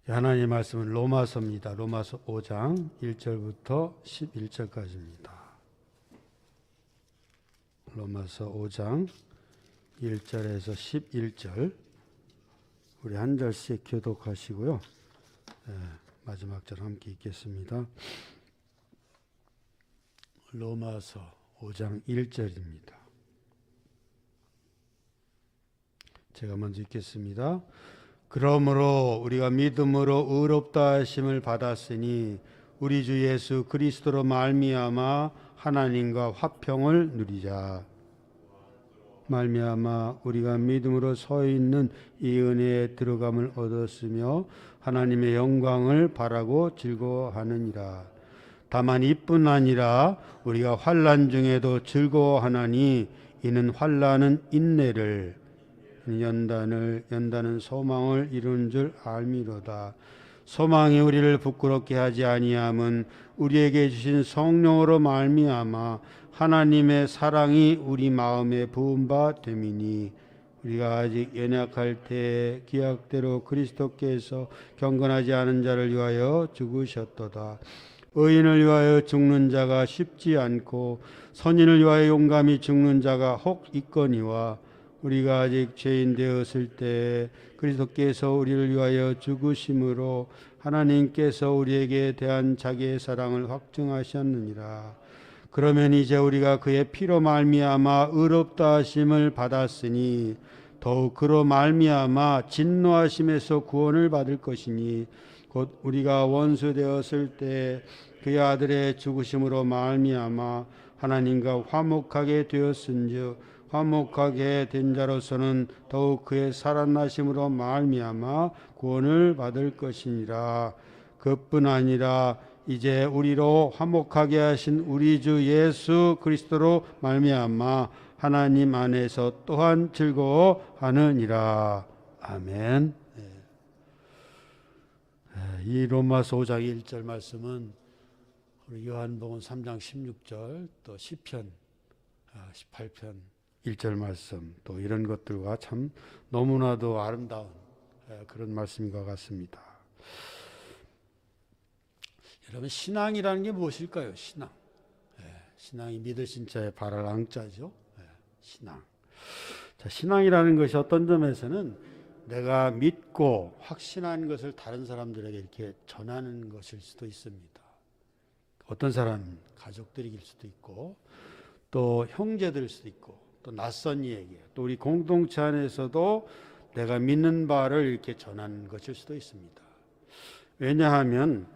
하나님의 말씀은 로마서입니다. 로마서 5장 1절부터 11절까지입니다. 로마서 5장 1절에서 11절 우리 한 절씩 교독하시고요. 마지막 절 함께 읽겠습니다. 로마서 5장 1절입니다. 제가 먼저 읽겠습니다. 그러므로 우리가 믿음으로 의롭다 하심을 받았으니 우리 주 예수 그리스도로 말미암아 하나님과 화평을 누리자. 말미암아 우리가 믿음으로 서 있는 이 은혜에 들어감을 얻었으며 하나님의 영광을 바라고 즐거워하느니라. 다만 이뿐 아니라 우리가 환난 중에도 즐거워하나니 이는 환난은 인내를 연단은 소망을 이룬 줄 알미로다. 소망이 우리를 부끄럽게 하지 아니함은 우리에게 주신 성령으로 말미암아 하나님의 사랑이 우리 마음에 부은 바 됨이니 우리가 아직 연약할 때 기약대로 그리스도께서 경건하지 않은 자를 위하여 죽으셨도다. 의인을 위하여 죽는 자가 쉽지 않고 선인을 위하여 용감히 죽는 자가 혹 있거니와 우리가 아직 죄인 되었을 때 그리스도께서 우리를 위하여 죽으심으로 하나님께서 우리에게 대한 자기의 사랑을 확증하셨느니라. 그러면 이제 우리가 그의 피로 말미암아 의롭다 하심을 받았으니 더욱 그로 말미암아 진노하심에서 구원을 받을 것이니 곧 우리가 원수 되었을 때 그의 아들의 죽으심으로 말미암아 하나님과 화목하게 되었은즉 화목하게 된 자로서는 더욱 그의 살아나심으로 말미암아 구원을 받을 것이니라. 그뿐 아니라 이제 우리로 화목하게 하신 우리 주 예수 그리스도로 말미암아 하나님 안에서 또한 즐거워하느니라. 아멘. 이 로마서 5장 1절 말씀은 우리 요한복음 3장 16절 또 시편 18편 1절 말씀 또 이런 것들과 참 너무나도 아름다운 그런 말씀인 것 같습니다. 여러분, 신앙이라는 게 무엇일까요? 신앙이 믿으신 자의 발을 앙자죠. 신앙. 자, 신앙이라는 것이 어떤 점에서는 내가 믿고 확신한 것을 다른 사람들에게 이렇게 전하는 것일 수도 있습니다. 어떤 사람은 가족들일 수도 있고 또 형제들 수도 있고 또 낯선 이에게 또 우리 공동체 안에서도 내가 믿는 바를 이렇게 전하는 것일 수도 있습니다. 왜냐하면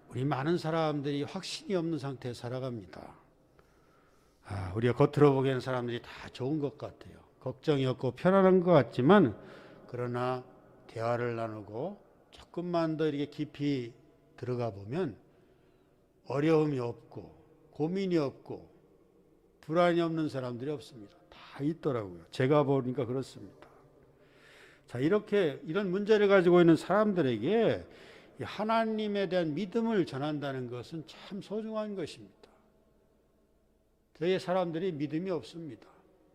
우리 많은 사람들이 확신이 없는 상태에 살아갑니다. 우리가 겉으로 보기에는 사람들이 다 좋은 것 같아요. 걱정이 없고 편안한 것 같지만 그러나 대화를 나누고 조금만 더 이렇게 깊이 들어가 보면 어려움이 없고 고민이 없고 불안이 없는 사람들이 없습니다. 다 있더라고요. 제가 보니까 그렇습니다. 자, 이런 문제를 가지고 있는 사람들에게 하나님에 대한 믿음을 전한다는 것은 참 소중한 것입니다. 저희 사람들이 믿음이 없습니다.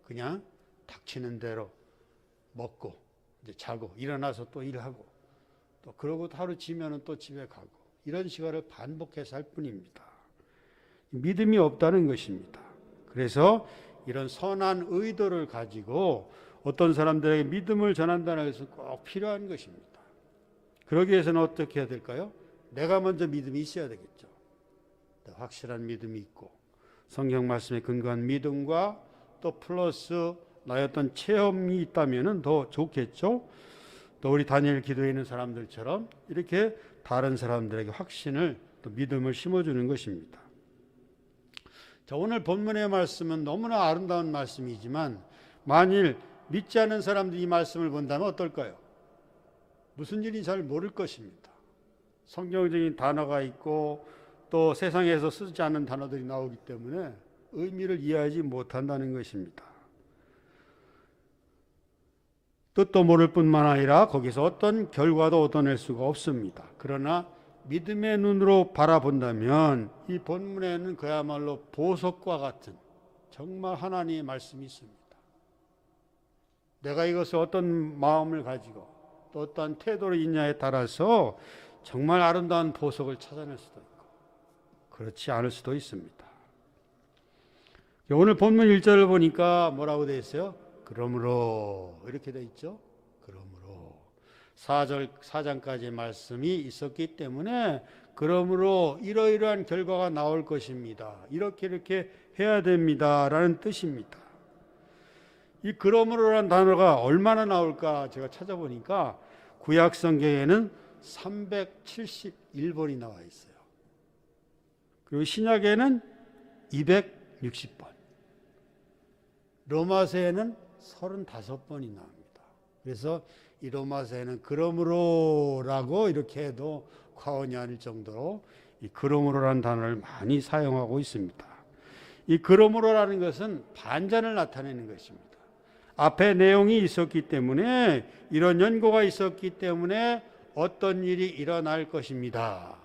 그냥 닥치는 대로 먹고 이제 자고 일어나서 또 일하고 또 그러고 하루 지면은 또 집에 가고 이런 시간을 반복해서 할 뿐입니다. 믿음이 없다는 것입니다. 그래서 이런 선한 의도를 가지고 어떤 사람들에게 믿음을 전한다는 것은 꼭 필요한 것입니다. 그러기 위해서는 어떻게 해야 될까요? 내가 먼저 믿음이 있어야 되겠죠. 확실한 믿음이 있고 성경 말씀에 근거한 믿음과 또 플러스 나의 어떤 체험이 있다면 더 좋겠죠. 또 우리 다니엘 기도에 있는 사람들처럼 이렇게 다른 사람들에게 확신을 또 믿음을 심어주는 것입니다. 자, 오늘 본문의 말씀은 너무나 아름다운 말씀이지만 만일 믿지 않는 사람들이 이 말씀을 본다면 어떨까요? 무슨 일인지 잘 모를 것입니다. 성경적인 단어가 있고 또 세상에서 쓰지 않는 단어들이 나오기 때문에 의미를 이해하지 못한다는 것입니다. 뜻도 모를 뿐만 아니라 거기서 어떤 결과도 얻어낼 수가 없습니다. 그러나 믿음의 눈으로 바라본다면 이 본문에는 그야말로 보석과 같은 정말 하나님의 말씀이 있습니다. 내가 이것을 어떤 마음을 가지고 또 어떠한 태도로 있냐에 따라서 정말 아름다운 보석을 찾아낼 수도 있고 그렇지 않을 수도 있습니다. 오늘 본문 1절을 보니까 뭐라고 되어 있어요? 그러므로 이렇게 되어 있죠. 그러므로 4장까지 말씀이 있었기 때문에 그러므로 이러이러한 결과가 나올 것입니다. 이렇게 해야 됩니다. 라는 뜻입니다. 이 그러므로라는 단어가 얼마나 나올까 제가 찾아보니까 구약 성경에는 371번이 나와 있어요. 그리고 신약에는 260번. 로마서에는 35번이 나옵니다. 그래서 이 로마서에는 그러므로라고 이렇게 해도 과언이 아닐 정도로 이 그러므로라는 단어를 많이 사용하고 있습니다. 이 그러므로라는 것은 반전을 나타내는 것입니다. 앞에 내용이 있었기 때문에 이런 연고가 있었기 때문에 어떤 일이 일어날 것입니다.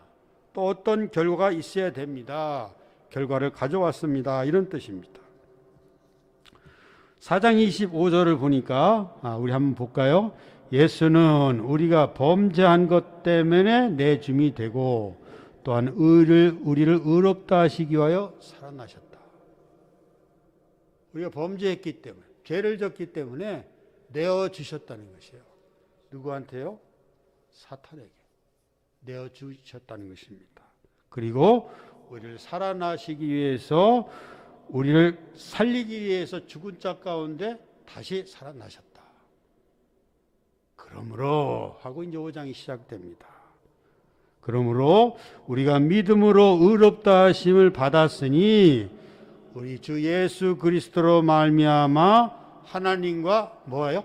또 어떤 결과가 있어야 됩니다. 결과를 가져왔습니다. 이런 뜻입니다. 4장 25절을 보니까 우리 한번 볼까요? 예수는 우리가 범죄한 것 때문에 내줌이 되고 또한 우리를 의롭다 하시기 위하여 살아나셨다. 우리가 범죄했기 때문에 죄를 졌기 때문에 내어주셨다는 것이에요. 누구한테요? 사탄에게 내어주셨다는 것입니다. 그리고 우리를 살아나시기 위해서 우리를 살리기 위해서 죽은 자 가운데 다시 살아나셨다. 그러므로 하고 이제 5장이 시작됩니다. 그러므로 우리가 믿음으로 의롭다 하심을 받았으니 우리 주 예수 그리스도로 말미암아 하나님과 뭐예요?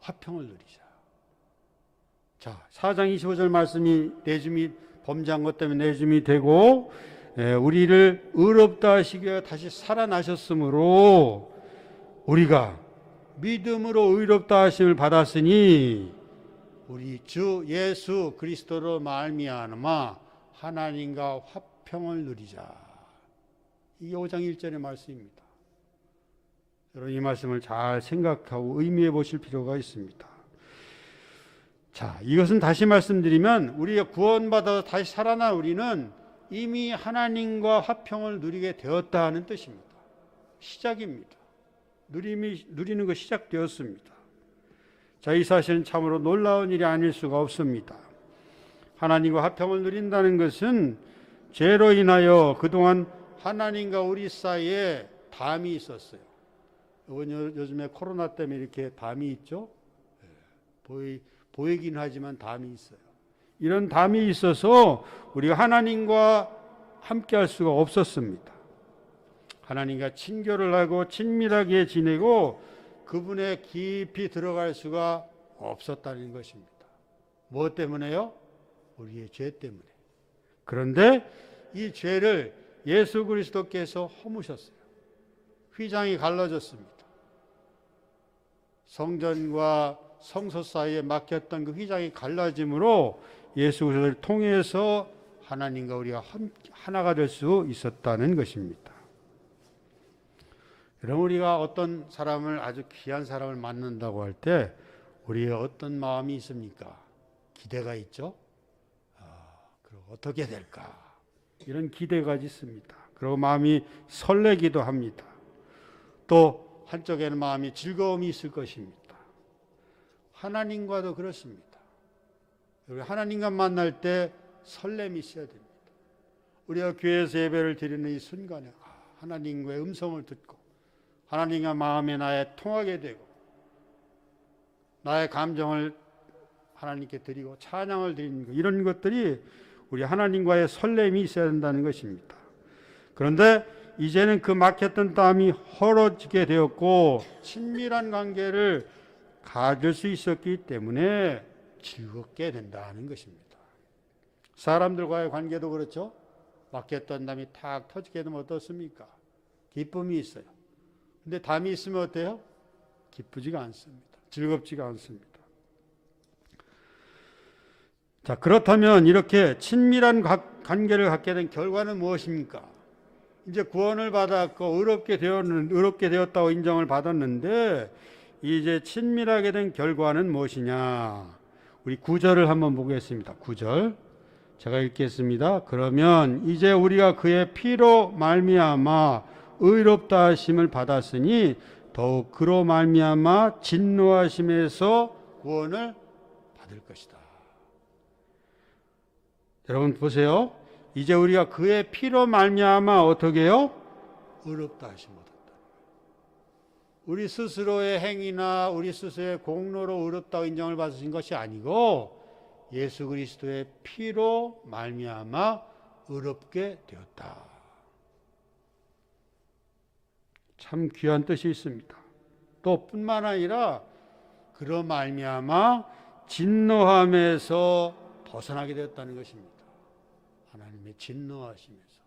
화평을 누리자. 자, 4장 25절 말씀이 내줌이 범죄한 것 때문에 내줌이 되고 우리를 의롭다 하시기 위해 다시 살아나셨으므로 우리가 믿음으로 의롭다 하심을 받았으니 우리 주 예수 그리스도로 말미암아 하나님과 화평을 누리자. 이게 5장 1절의 말씀입니다. 여러분 이 말씀을 잘 생각하고 의미해 보실 필요가 있습니다. 자, 이것은 다시 말씀드리면 우리가 구원받아 다시 살아난 우리는 이미 하나님과 화평을 누리게 되었다 하는 뜻입니다. 시작입니다. 누리는 거 시작되었습니다. 자, 이 사실은 참으로 놀라운 일이 아닐 수가 없습니다. 하나님과 화평을 누린다는 것은 죄로 인하여 그동안 하나님과 우리 사이에 담이 있었어요. 요즘에 코로나 때문에 이렇게 담이 있죠. 보이긴 하지만 담이 있어요. 이런 담이 있어서 우리가 하나님과 함께 할 수가 없었습니다. 하나님과 친교를 하고 친밀하게 지내고 그분에 깊이 들어갈 수가 없었다는 것입니다. 무엇 때문에요? 우리의 죄 때문에. 그런데 이 죄를 예수 그리스도께서 허무셨어요. 휘장이 갈라졌습니다. 성전과 성소 사이에 막혔던 그 휘장이 갈라짐으로 예수 그리스도를 통해서 하나님과 우리가 하나가 될 수 있었다는 것입니다. 여러분 우리가 어떤 사람을 아주 귀한 사람을 만난다고 할 때 우리의 어떤 마음이 있습니까? 기대가 있죠. 그리고 어떻게 될까? 이런 기대가 있습니다. 그리고 마음이 설레기도 합니다. 또 한쪽에는 마음이 즐거움이 있을 것입니다. 하나님과도 그렇습니다. 우리 하나님과 만날 때 설렘이 있어야 됩니다. 우리가 교회에서 예배를 드리는 이 순간에 하나님과의 음성을 듣고 하나님과 마음에 나의 통하게 되고 나의 감정을 하나님께 드리고 찬양을 드리는 것, 이런 것들이 우리 하나님과의 설렘이 있어야 된다는 것입니다. 그런데 이제는 그 막혔던 땀이 헐어지게 되었고 친밀한 관계를 가질 수 있었기 때문에 즐겁게 된다는 것입니다. 사람들과의 관계도 그렇죠. 막혔던 담이 탁 터지게 되면 어떻습니까? 기쁨이 있어요. 근데 담이 있으면 어때요? 기쁘지가 않습니다. 즐겁지가 않습니다. 자, 그렇다면 이렇게 친밀한 관계를 갖게 된 결과는 무엇입니까? 이제 구원을 받았고 의롭게 되었다고 인정을 받았는데 이제 친밀하게 된 결과는 무엇이냐? 우리 9절을 한번 보겠습니다. 9절 제가 읽겠습니다. 그러면 이제 우리가 그의 피로 말미암아 의롭다 하심을 받았으니 더욱 그로 말미암아 진노하심에서 구원을 받을 것이다. 여러분 보세요. 이제 우리가 그의 피로 말미암아 어떻게 해요? 의롭다 하심을 얻었다. 우리 스스로의 행위나 우리 스스로의 공로로 의롭다고 인정을 받으신 것이 아니고 예수 그리스도의 피로 말미암아 의롭게 되었다. 참 귀한 뜻이 있습니다. 또 뿐만 아니라 그로 말미암아 진노함에서 벗어나게 되었다는 것입니다. 하나님의 진노하심에서.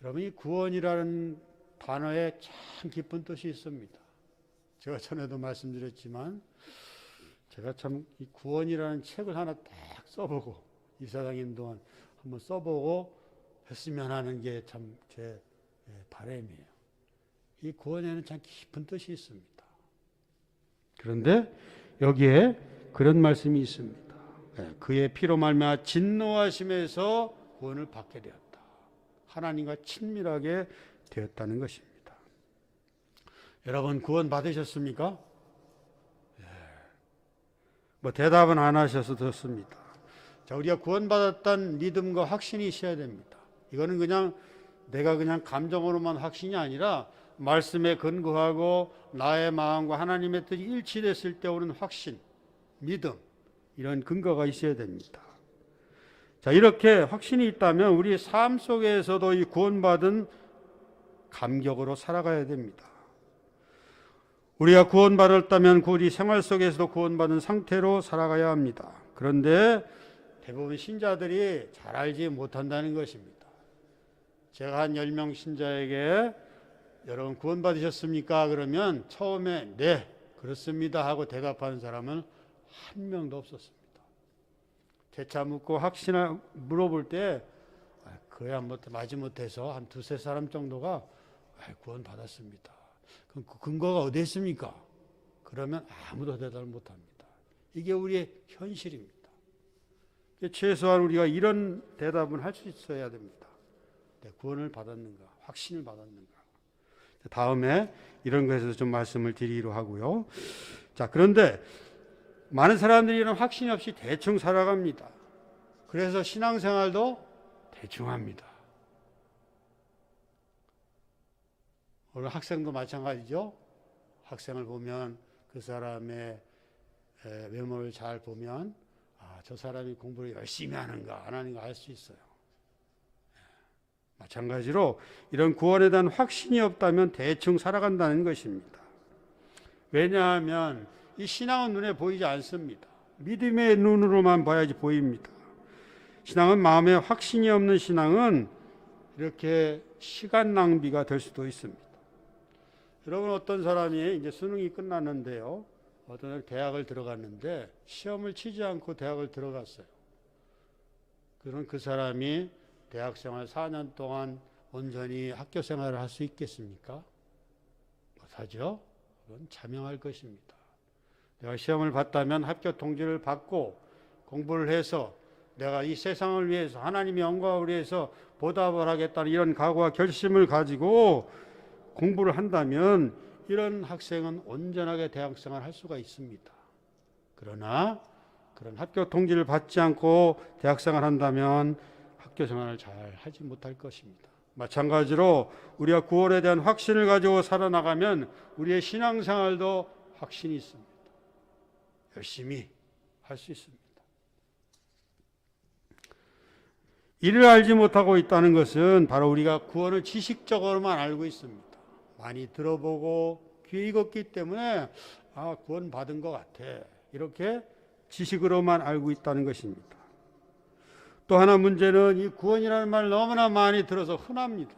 여러분, 이 구원이라는 단어에 참 깊은 뜻이 있습니다. 제가 전에도 말씀드렸지만 제가 참 이 구원이라는 책을 하나 딱 써보고 이사장인 동안 한번 써보고 했으면 하는 게 참 제 바람이에요. 이 구원에는 참 깊은 뜻이 있습니다. 그런데 여기에 그런 말씀이 있습니다. 그의 피로 말미암아 진노하심에서 구원을 받게 되었다. 하나님과 친밀하게 되었다는 것입니다. 여러분 구원 받으셨습니까? 뭐 대답은 안 하셔서 좋습니다. 자, 우리가 구원받았다는 믿음과 확신이 있어야 됩니다. 이거는 그냥 내가 그냥 감정으로만 확신이 아니라 말씀에 근거하고 나의 마음과 하나님의 뜻이 일치됐을 때 오는 확신, 믿음, 이런 근거가 있어야 됩니다. 자, 이렇게 확신이 있다면 우리 삶 속에서도 이 구원받은 감격으로 살아가야 됩니다. 우리가 구원받았다면 우리 생활 속에서도 구원받은 상태로 살아가야 합니다. 그런데 대부분 신자들이 잘 알지 못한다는 것입니다. 제가 한 10명 신자에게 여러분 구원받으셨습니까? 그러면 처음에 네, 그렇습니다 하고 대답하는 사람은 한 명도 없었습니다. 재차 묻고 확신을 물어볼 때 그야 마지못해서 한 두세 사람 정도가 구원받았습니다. 그럼 그 근거가 어디 있습니까? 그러면 아무도 대답을 못합니다. 이게 우리의 현실입니다. 최소한 우리가 이런 대답은 할 수 있어야 됩니다. 구원을 받았는가? 확신을 받았는가? 다음에 이런 것에서 좀 말씀을 드리기로 하고요. 자, 그런데 많은 사람들이 이런 확신이 없이 대충 살아갑니다. 그래서 신앙생활도 대충 합니다. 오늘 학생도 마찬가지죠. 학생을 보면 그 사람의 외모를 잘 보면 저 사람이 공부를 열심히 하는가 안 하는가 알 수 있어요. 마찬가지로 이런 구원에 대한 확신이 없다면 대충 살아간다는 것입니다. 왜냐하면 이 신앙은 눈에 보이지 않습니다. 믿음의 눈으로만 봐야지 보입니다. 신앙은 마음에 확신이 없는 신앙은 이렇게 시간 낭비가 될 수도 있습니다. 여러분 어떤 사람이 이제 수능이 끝났는데요. 어떤 대학을 들어갔는데 시험을 치지 않고 대학을 들어갔어요. 그럼 그 사람이 대학생활 4년 동안 온전히 학교 생활을 할 수 있겠습니까? 못하죠. 그건 자명할 것입니다. 내가 시험을 봤다면 합격 통지를 받고 공부를 해서 내가 이 세상을 위해서 하나님의 영광을 위해서 보답을 하겠다는 이런 각오와 결심을 가지고 공부를 한다면 이런 학생은 온전하게 대학생활을 할 수가 있습니다. 그러나 그런 합격 통지를 받지 않고 대학생활을 한다면 학교 생활을 잘 하지 못할 것입니다. 마찬가지로 우리가 구원에 대한 확신을 가지고 살아나가면 우리의 신앙생활도 확신이 있습니다. 열심히 할 수 있습니다. 이를 알지 못하고 있다는 것은 바로 우리가 구원을 지식적으로만 알고 있습니다. 많이 들어보고 귀에 익었기 때문에 구원 받은 것 같아. 이렇게 지식으로만 알고 있다는 것입니다. 또 하나 문제는 이 구원이라는 말 너무나 많이 들어서 흔합니다.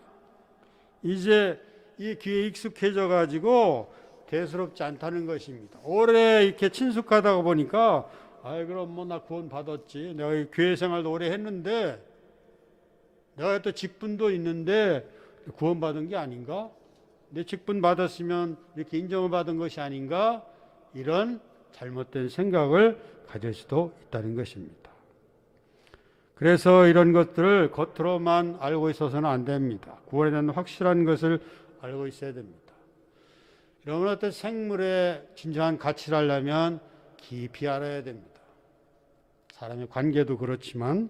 이제 이 귀에 익숙해져 가지고 대수롭지 않다는 것입니다. 오래 이렇게 친숙하다 보니까 그럼 나 구원 받았지. 내가 교회 생활도 오래 했는데 내가 또 직분도 있는데 구원 받은 게 아닌가? 내 직분 받았으면 이렇게 인정을 받은 것이 아닌가, 이런 잘못된 생각을 가질 수도 있다는 것입니다. 그래서 이런 것들을 겉으로만 알고 있어서는 안 됩니다. 구원에 대한 확실한 것을 알고 있어야 됩니다. 이런 어떤 생물의 진정한 가치를 알려면 깊이 알아야 됩니다. 사람의 관계도 그렇지만,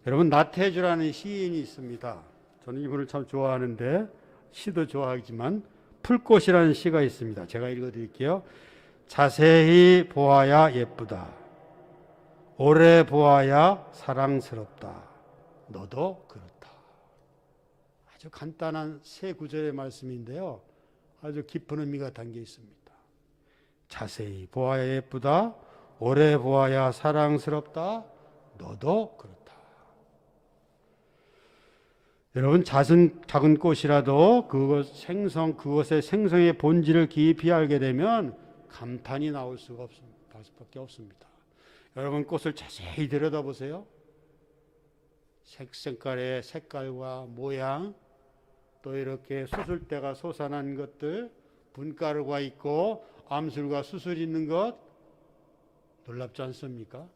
여러분, 나태주라는 시인이 있습니다. 저는 이분을 참 좋아하는데, 시도 좋아하지만 풀꽃이라는 시가 있습니다. 제가 읽어드릴게요. 자세히 보아야 예쁘다. 오래 보아야 사랑스럽다. 너도 그렇다. 아주 간단한 세 구절의 말씀인데요, 아주 깊은 의미가 담겨 있습니다. 자세히 보아야 예쁘다. 오래 보아야 사랑스럽다. 너도 그렇다. 여러분, 작은 꽃이라도 그것의 생성의 본질을 깊이 알게 되면 감탄이 나올 수밖에 없습니다. 여러분, 꽃을 자세히 들여다보세요. 색깔의 색깔과 모양, 또 이렇게 수술대가 솟아난 것들, 분가루가 있고 암술과 수술이 있는 것, 놀랍지 않습니까?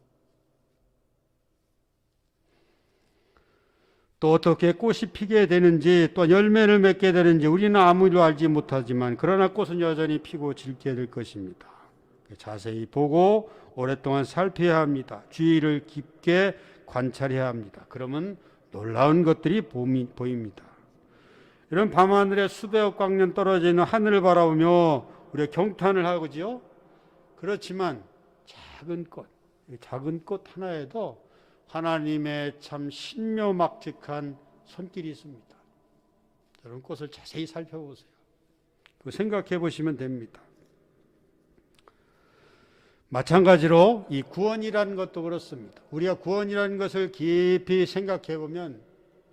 또 어떻게 꽃이 피게 되는지, 또 열매를 맺게 되는지 우리는 아무도 알지 못하지만, 그러나 꽃은 여전히 피고 질게 될 것입니다. 자세히 보고 오랫동안 살펴야 합니다. 주의를 깊게 관찰해야 합니다. 그러면 놀라운 것들이 보입니다. 이런 밤하늘에 수백억 광년 떨어져 있는 하늘을 바라보며 우리가 경탄을 하고죠. 그렇지만 작은 꽃 하나에도 하나님의 참 신묘막측한 손길이 있습니다. 여러분, 꽃을 자세히 살펴보세요. 생각해 보시면 됩니다. 마찬가지로 이 구원이라는 것도 그렇습니다. 우리가 구원이라는 것을 깊이 생각해 보면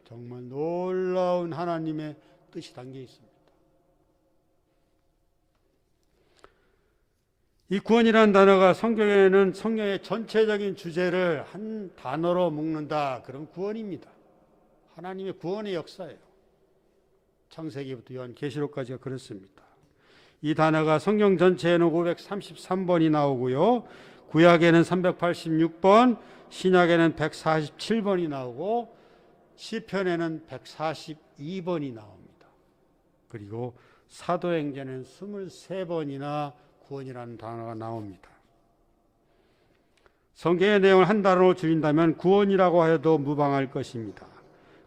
정말 놀라운 하나님의 뜻이 담겨 있습니다. 이 구원이라는 단어가 성경에는 성경의 전체적인 주제를 한 단어로 묶는다. 그럼 구원입니다. 하나님의 구원의 역사예요. 창세기부터 요한계시록까지가 그렇습니다. 이 단어가 성경 전체에는 533번이 나오고요. 구약에는 386번, 신약에는 147번이 나오고 시편에는 142번이 나옵니다. 그리고 사도행전에는 23번이나 구원이라는 단어가 나옵니다. 성경의 내용을 한 단어로 줄인다면 구원이라고 해도 무방할 것입니다.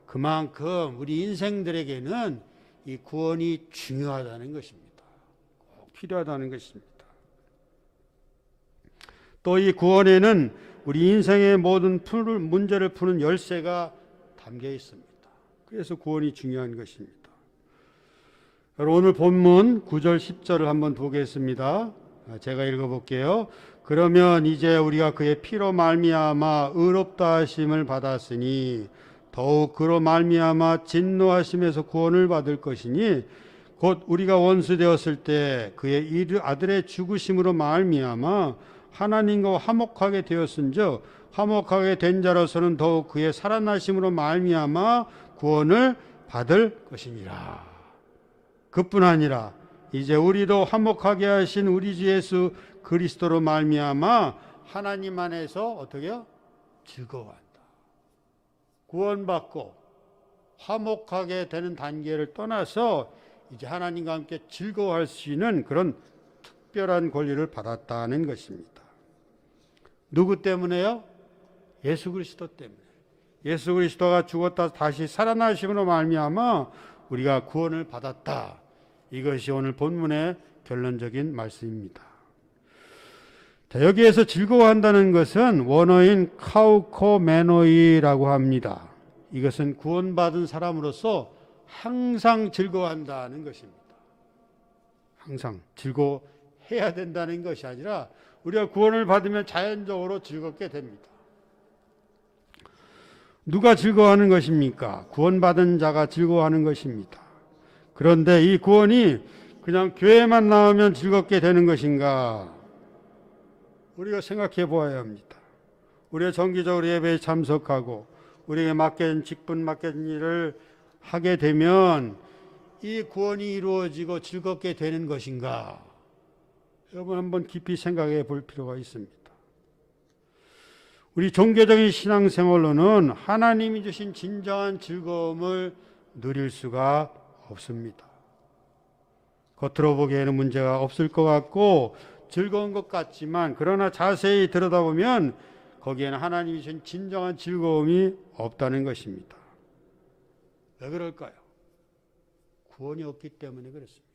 그만큼 우리 인생들에게는 이 구원이 중요하다는 것입니다. 꼭 필요하다는 것입니다. 또 이 구원에는 우리 인생의 모든 문제를 푸는 열쇠가 담겨 있습니다. 그래서 구원이 중요한 것입니다. 오늘 본문 9절 10절을 한번 보겠습니다. 제가 읽어볼게요. 그러면 이제 우리가 그의 피로 말미암아 의롭다 하심을 받았으니 더욱 그로 말미암아 진노하심에서 구원을 받을 것이니 곧 우리가 원수 되었을 때 그의 아들의 죽으심으로 말미암아 하나님과 화목하게 되었은즉 화목하게 된 자로서는 더욱 그의 살아나심으로 말미암아 구원을 받을 것이니라. 그뿐 아니라 이제 우리도 화목하게 하신 우리 주 예수 그리스도로 말미암아 하나님 안에서 어떻게요? 즐거워한다. 구원받고 화목하게 되는 단계를 떠나서 이제 하나님과 함께 즐거워할 수 있는 그런 특별한 권리를 받았다는 것입니다. 누구 때문에요? 예수 그리스도 때문에. 예수 그리스도가 죽었다 다시 살아나심으로 말미암아 우리가 구원을 받았다. 이것이 오늘 본문의 결론적인 말씀입니다. 자, 여기에서 즐거워한다는 것은 원어인 카우코메노이라고 합니다. 이것은 구원받은 사람으로서 항상 즐거워한다는 것입니다. 항상 즐거워해야 된다는 것이 아니라 우리가 구원을 받으면 자연적으로 즐겁게 됩니다. 누가 즐거워하는 것입니까? 구원받은 자가 즐거워하는 것입니다. 그런데 이 구원이 그냥 교회만 나오면 즐겁게 되는 것인가? 우리가 생각해 보아야 합니다. 우리가 정기적으로 예배에 참석하고 우리에게 직분 맡겨진 일을 하게 되면 이 구원이 이루어지고 즐겁게 되는 것인가? 여러분 한번 깊이 생각해 볼 필요가 있습니다. 우리 종교적인 신앙생활로는 하나님이 주신 진정한 즐거움을 누릴 수가 없습니다. 겉으로 보기에는 문제가 없을 것 같고 즐거운 것 같지만, 그러나 자세히 들여다보면 거기에는 하나님이 주신 진정한 즐거움이 없다는 것입니다. 왜 그럴까요? 구원이 없기 때문에 그렇습니다.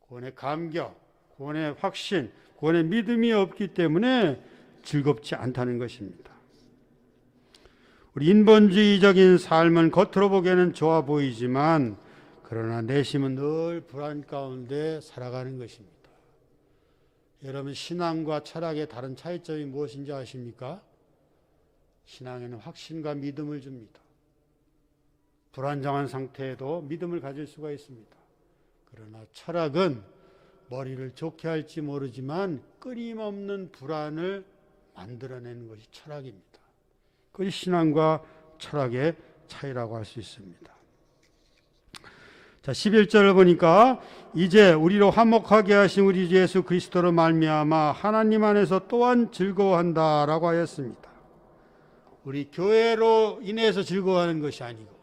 구원의 감격, 구원의 확신, 구원의 믿음이 없기 때문에 즐겁지 않다는 것입니다. 우리 인본주의적인 삶은 겉으로 보기에는 좋아 보이지만 그러나 내심은 늘 불안 가운데 살아가는 것입니다. 여러분, 신앙과 철학의 다른 차이점이 무엇인지 아십니까? 신앙에는 확신과 믿음을 줍니다. 불안정한 상태에도 믿음을 가질 수가 있습니다. 그러나 철학은 머리를 좋게 할지 모르지만 끊임없는 불안을 만들어내는 것이 철학입니다. 그것이 신앙과 철학의 차이라고 할 수 있습니다. 자, 11절을 보니까 이제 우리로 화목하게 하신 우리 주 예수 그리스도로 말미암아 하나님 안에서 또한 즐거워한다라고 하였습니다. 우리 교회로 인해서 즐거워하는 것이 아니고,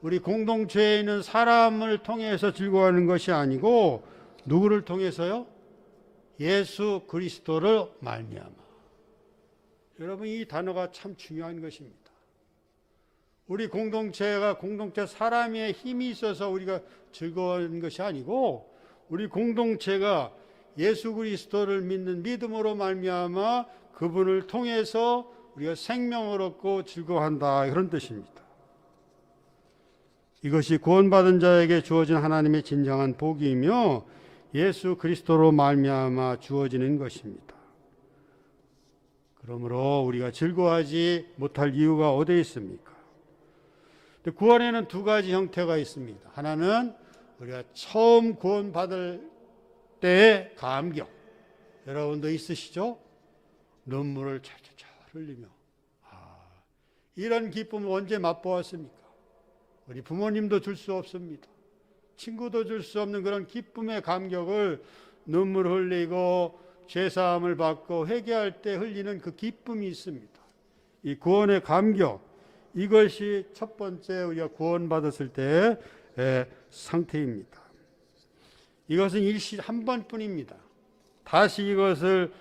우리 공동체에 있는 사람을 통해서 즐거워하는 것이 아니고, 누구를 통해서요? 예수 그리스도를 말미암아. 여러분, 이 단어가 참 중요한 것입니다. 우리 공동체가 공동체 사람의 힘이 있어서 우리가 즐거워하는 것이 아니고, 우리 공동체가 예수 그리스도를 믿는 믿음으로 말미암아 그분을 통해서 우리가 생명을 얻고 즐거워한다, 그런 뜻입니다. 이것이 구원받은 자에게 주어진 하나님의 진정한 복이며 예수 그리스도로 말미암아 주어지는 것입니다. 그러므로 우리가 즐거워하지 못할 이유가 어디에 있습니까? 구원에는 두 가지 형태가 있습니다. 하나는 우리가 처음 구원받을 때의 감격. 여러분도 있으시죠? 눈물을 찰찰찰 흘리며. 이런 기쁨을 언제 맛보았습니까? 우리 부모님도 줄 수 없습니다. 친구도 줄 수 없는 그런 기쁨의 감격을 눈물 흘리고 죄사함을 받고 회개할 때 흘리는 그 기쁨이 있습니다. 이 구원의 감격, 이것이 첫 번째 우리가 구원받았을 때의 상태입니다. 이것은 일시 한 번뿐입니다. 다시 이것을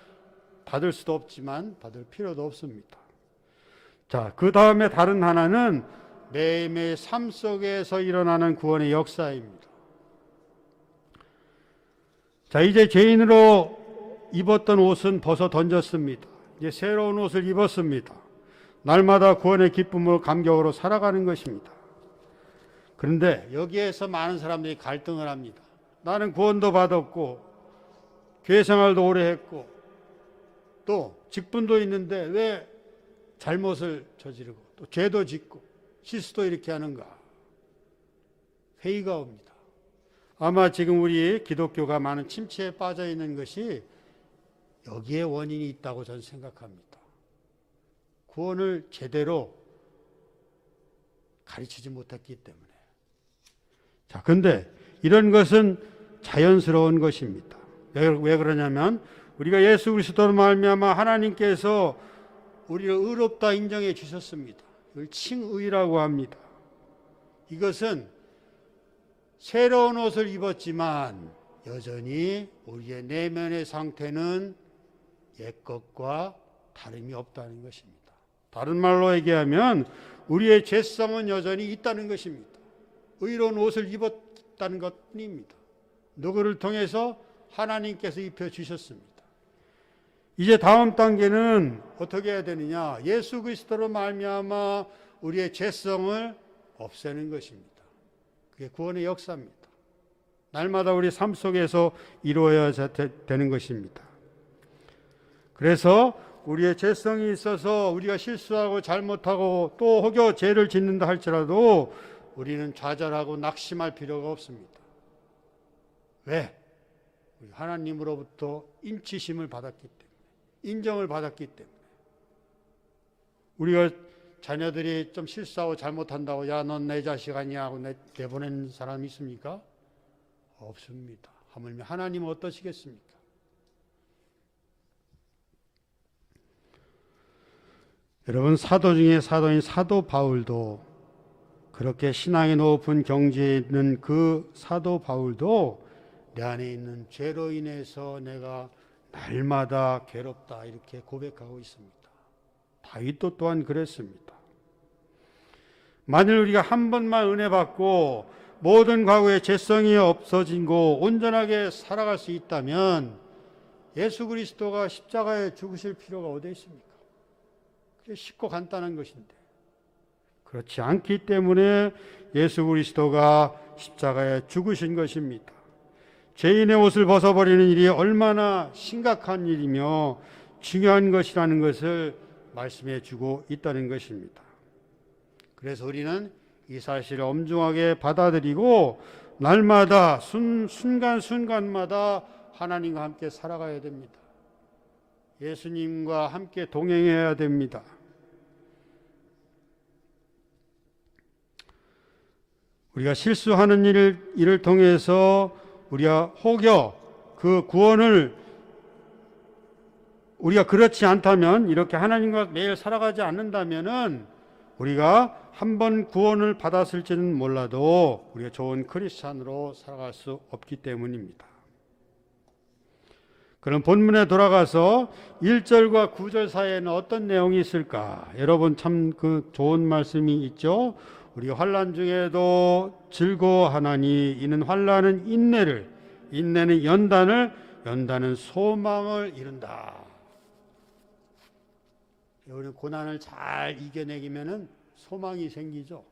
받을 수도 없지만 받을 필요도 없습니다. 자, 그 다음에 다른 하나는 매일매일 삶 속에서 일어나는 구원의 역사입니다. 자, 이제 죄인으로 입었던 옷은 벗어 던졌습니다. 이제 새로운 옷을 입었습니다. 날마다 구원의 기쁨으로 감격으로 살아가는 것입니다. 그런데 여기에서 많은 사람들이 갈등을 합니다. 나는 구원도 받았고 교회 생활도 오래 했고 또 직분도 있는데 왜 잘못을 저지르고 또 죄도 짓고 실수도 이렇게 하는가? 회의가 옵니다. 아마 지금 우리 기독교가 많은 침체에 빠져 있는 것이 여기에 원인이 있다고 저는 생각합니다. 구원을 제대로 가르치지 못했기 때문에. 자, 근데 이런 것은 자연스러운 것입니다. 왜 그러냐면 우리가 예수 그리스도로 말미암아 하나님께서 우리를 의롭다 인정해 주셨습니다. 이걸 칭의라고 합니다. 이것은 새로운 옷을 입었지만 여전히 우리의 내면의 상태는 옛것과 다름이 없다는 것입니다. 다른 말로 얘기하면 우리의 죄성은 여전히 있다는 것입니다. 의로운 옷을 입었다는 것뿐입니다. 누구를 통해서? 하나님께서 입혀주셨습니다. 이제 다음 단계는 어떻게 해야 되느냐? 예수 그리스도로 말미암아 우리의 죄성을 없애는 것입니다. 그게 구원의 역사입니다. 날마다 우리 삶 속에서 이루어야 되는 것입니다. 그래서 우리의 죄성이 있어서 우리가 실수하고 잘못하고 또 혹여 죄를 짓는다 할지라도 우리는 좌절하고 낙심할 필요가 없습니다. 왜? 우리 하나님으로부터 인치심을 받았기 때문에, 인정을 받았기 때문에. 우리가 자녀들이 좀 실수하고 잘못한다고 야, 넌 내 자식 아니야 하고 내보낸 사람이 있습니까? 없습니다. 하물며 하나님은 어떠시겠습니까? 여러분, 사도 중에 사도인 사도 바울도, 그렇게 신앙의 높은 경지에 있는 그 사도 바울도 내 안에 있는 죄로 인해서 내가 날마다 괴롭다 이렇게 고백하고 있습니다. 다윗도 또한 그랬습니다. 만일 우리가 한 번만 은혜 받고 모든 과거의 죄성이 없어지고 온전하게 살아갈 수 있다면 예수 그리스도가 십자가에 죽으실 필요가 어디 있습니까? 그게 쉽고 간단한 것인데, 그렇지 않기 때문에 예수 그리스도가 십자가에 죽으신 것입니다. 죄인의 옷을 벗어버리는 일이 얼마나 심각한 일이며 중요한 것이라는 것을 말씀해 주고 있다는 것입니다. 그래서 우리는 이 사실을 엄중하게 받아들이고 날마다 순간순간마다 하나님과 함께 살아가야 됩니다. 예수님과 함께 동행해야 됩니다. 우리가 실수하는 일을 통해서 우리가 혹여 그 구원을 우리가 그렇지 않다면, 이렇게 하나님과 매일 살아가지 않는다면은 우리가 한 번 구원을 받았을지는 몰라도 우리가 좋은 크리스찬으로 살아갈 수 없기 때문입니다. 그럼 본문에 돌아가서 1절과 9절 사이에는 어떤 내용이 있을까? 여러분, 참 그 좋은 말씀이 있죠. 우리가 환난 중에도 즐거워하나니 이는 환난은 인내를, 인내는 연단을, 연단은 소망을 이룬다. 우리는 고난을 잘 이겨내기면은 소망이 생기죠.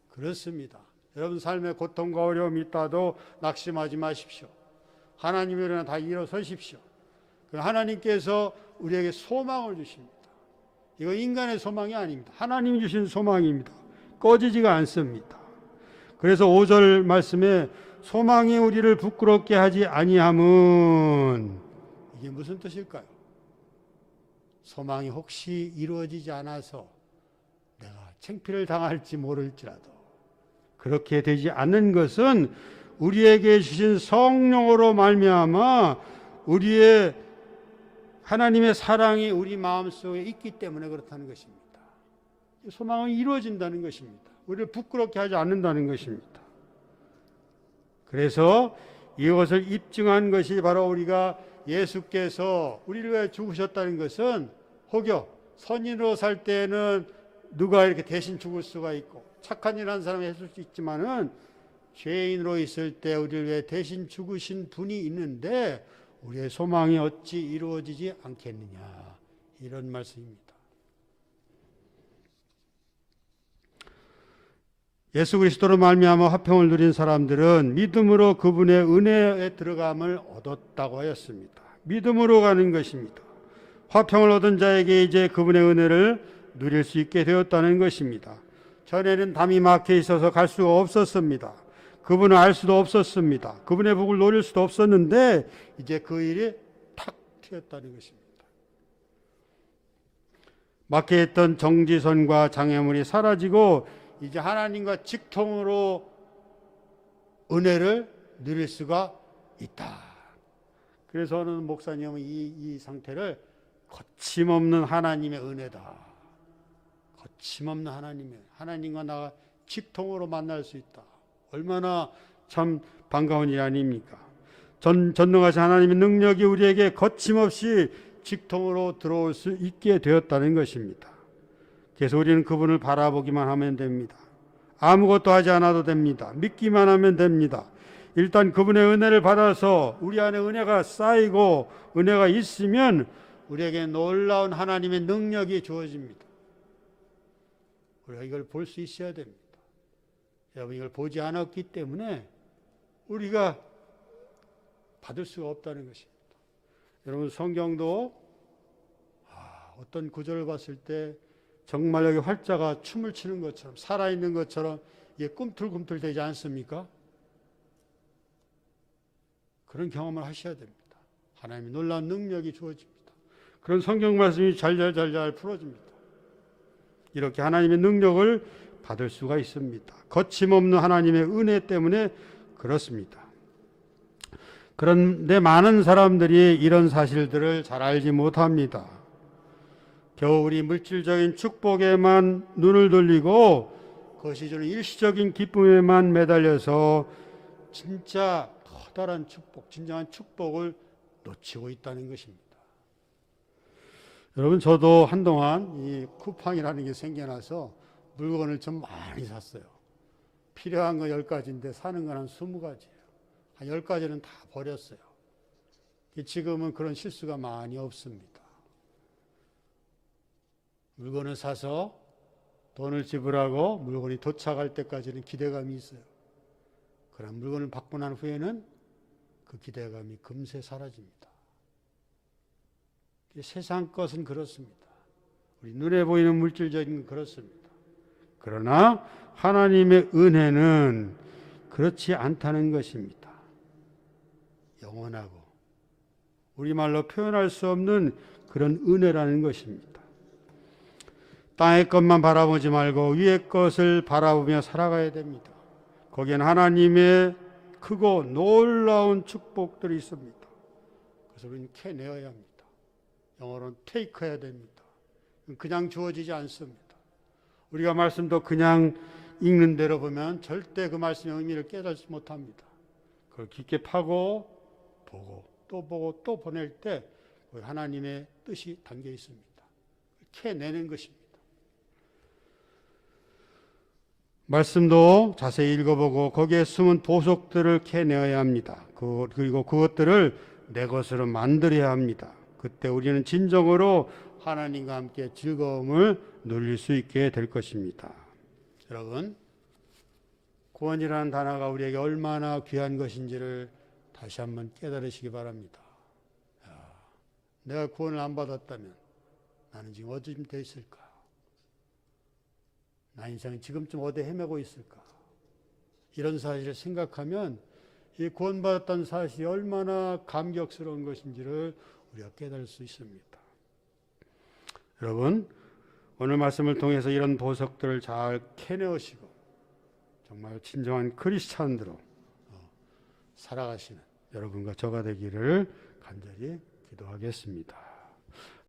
그렇습니다. 여러분 삶에 고통과 어려움이 있다도 낙심하지 마십시오. 하나님이나 다 일어서십시오. 하나님께서 우리에게 소망을 주십니다. 이거 인간의 소망이 아닙니다. 하나님이 주신 소망입니다. 꺼지지가 않습니다. 그래서 5절 말씀에 소망이 우리를 부끄럽게 하지 아니함은, 이게 무슨 뜻일까요? 소망이 혹시 이루어지지 않아서 내가 창피를 당할지 모를지라도 그렇게 되지 않는 것은 우리에게 주신 성령으로 말미암아 우리의 하나님의 사랑이 우리 마음속에 있기 때문에 그렇다는 것입니다. 소망은 이루어진다는 것입니다. 우리를 부끄럽게 하지 않는다는 것입니다. 그래서 이것을 입증한 것이 바로 우리가 예수께서 우리를 위해 죽으셨다는 것은, 혹여 선인으로 살 때는 누가 이렇게 대신 죽을 수가 있고 착한 일 한 사람이 했을 수 있지만은 죄인으로 있을 때 우리를 위해 대신 죽으신 분이 있는데 우리의 소망이 어찌 이루어지지 않겠느냐, 이런 말씀입니다. 예수 그리스도로 말미암아 화평을 누린 사람들은 믿음으로 그분의 은혜에 들어감을 얻었다고 하였습니다. 믿음으로 가는 것입니다. 화평을 얻은 자에게 이제 그분의 은혜를 누릴 수 있게 되었다는 것입니다. 전에는 담이 막혀 있어서 갈 수가 없었습니다. 그분을 알 수도 없었습니다. 그분의 복을 노릴 수도 없었는데 이제 그 일이 탁 트였다는 것입니다. 막혀 있던 정지선과 장애물이 사라지고 이제 하나님과 직통으로 은혜를 누릴 수가 있다. 그래서 어느 목사님은 이 상태를 거침없는 하나님의 은혜다. 거침없는 하나님과 나가 직통으로 만날 수 있다. 얼마나 참 반가운 일 아닙니까? 전능하신 하나님의 능력이 우리에게 거침없이 직통으로 들어올 수 있게 되었다는 것입니다. 그래서 우리는 그분을 바라보기만 하면 됩니다. 아무것도 하지 않아도 됩니다. 믿기만 하면 됩니다. 일단 그분의 은혜를 받아서 우리 안에 은혜가 쌓이고 은혜가 있으면 우리에게 놀라운 하나님의 능력이 주어집니다. 우리가 이걸 볼 수 있어야 됩니다. 여러분, 이걸 보지 않았기 때문에 우리가 받을 수가 없다는 것입니다. 여러분, 성경도 어떤 구절을 봤을 때 정말 여기 활자가 춤을 추는 것처럼, 살아있는 것처럼 이게 꿈틀꿈틀 되지 않습니까? 그런 경험을 하셔야 됩니다. 하나님의 놀라운 능력이 주어집니다. 그런 성경 말씀이 잘 풀어집니다. 이렇게 하나님의 능력을 받을 수가 있습니다. 거침없는 하나님의 은혜 때문에 그렇습니다. 그런데 많은 사람들이 이런 사실들을 잘 알지 못합니다. 겨우 우리 물질적인 축복에만 눈을 돌리고 그것이 주는 일시적인 기쁨에만 매달려서 진짜 커다란 축복, 진정한 축복을 놓치고 있다는 것입니다. 여러분, 저도 한동안 이 쿠팡이라는 게 생겨나서 물건을 좀 많이 샀어요. 필요한 거 10가지인데 사는 건 한 20가지예요. 한 10가지는 다 버렸어요. 지금은 그런 실수가 많이 없습니다. 물건을 사서 돈을 지불하고 물건이 도착할 때까지는 기대감이 있어요. 그러나 물건을 받고 난 후에는 그 기대감이 금세 사라집니다. 세상 것은 그렇습니다. 우리 눈에 보이는 물질적인 건 그렇습니다. 그러나 하나님의 은혜는 그렇지 않다는 것입니다. 영원하고 우리말로 표현할 수 없는 그런 은혜라는 것입니다. 땅의 것만 바라보지 말고 위의 것을 바라보며 살아가야 됩니다. 거기엔 하나님의 크고 놀라운 축복들이 있습니다. 그래서 우리는 캐내어야 합니다. 영어로는 테이크해야 됩니다. 그냥 주어지지 않습니다. 우리가 말씀도 그냥 읽는 대로 보면 절대 그 말씀의 의미를 깨닫지 못합니다. 그걸 깊게 파고 보고 또 보낼 때 하나님의 뜻이 담겨 있습니다. 캐내는 것입니다. 말씀도 자세히 읽어보고 거기에 숨은 보석들을 캐내어야 합니다. 그리고 그것들을 내 것으로 만들어야 합니다. 그때 우리는 진정으로 하나님과 함께 즐거움을 누릴 수 있게 될 것입니다. 여러분, 구원이라는 단어가 우리에게 얼마나 귀한 것인지를 다시 한번 깨달으시기 바랍니다. 내가 구원을 안 받았다면 나는 지금 어디쯤 돼 있을까? 나 인생은 지금쯤 어디 헤매고 있을까? 이런 사실을 생각하면 이 구원받았다는 사실이 얼마나 감격스러운 것인지를 우리가 깨달을 수 있습니다. 여러분, 오늘 말씀을 통해서 이런 보석들을 잘 캐내오시고 정말 진정한 크리스찬으로 살아가시는 여러분과 저가 되기를 간절히 기도하겠습니다.